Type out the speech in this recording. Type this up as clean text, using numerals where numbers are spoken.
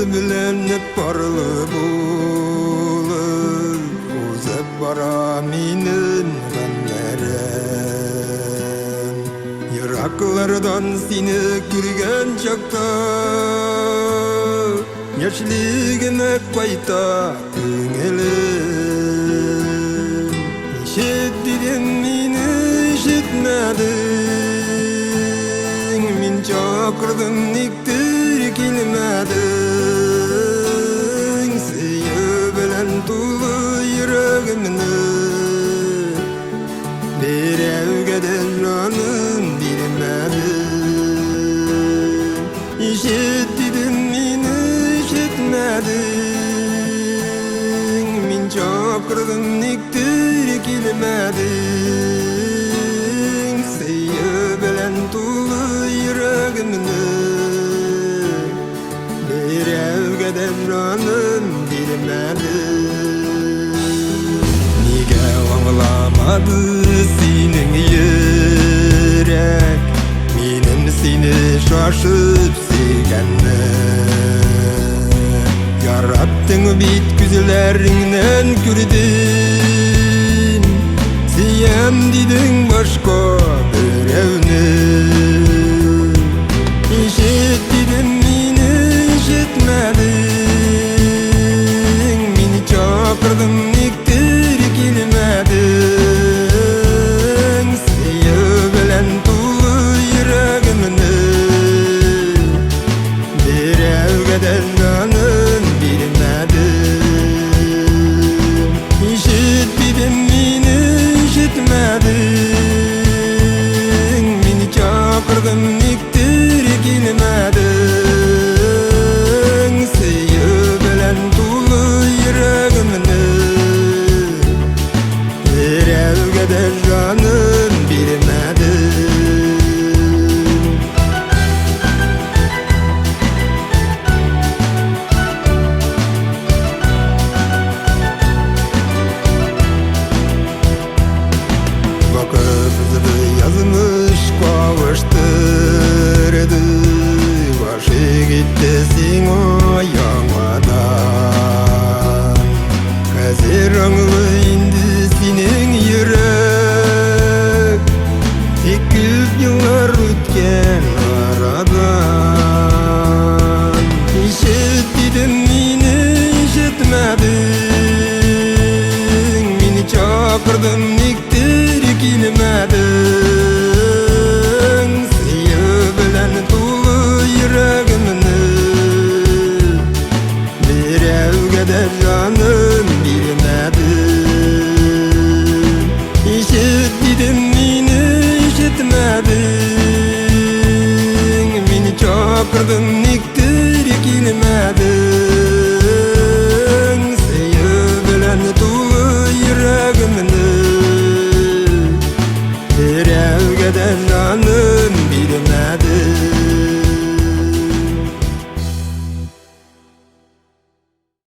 bilenip barlı bulup uzep bara minin gamlerim Yıraklardan seni kürgen çakta Yaşligime kayta köngülüm İşittidim meni işitmedin Min çakırdım niktir kilmedin Seyö bilen tulu yüreğimni Bir evgeden canım bilmedin İşittidim meni işitmedin Min çakırdım niktir kilmedin Seyö bilen tulu yüreğimni Bir evgeden canım bilmedin Nige anlamadı senin yürek Benim seni şaşıp sevgendim Yarattın bit güzellerinden kürdüm Siyem dedin başka birevni İşittidim meni işitmedin Meni çakırdım niktir kilmedin Seyö bilen tulu yüreğimni Bir evgeden canım bilmedin İşittidim meni işitmedin Meni çakırdım niktir kilmedin Seyö bilen tulu yüreğimni Bir evgeden canım bilmedin Vakıfızı yazmış kavuşturdu Başı gitti sin o yamadan Hazır anlı indi senin yürek Tek küp yıllar ötken aradan İşittidim meni işitmedin Meni çakırdım niktir kilmedin Seyö bilen tulu yüreğimni Bir evgeden canım bilmedin İşittidim meni işitmedin Meni çakırdım niktir kilmedin Seyö bilen tulu yüreğimni Bir evgeden canım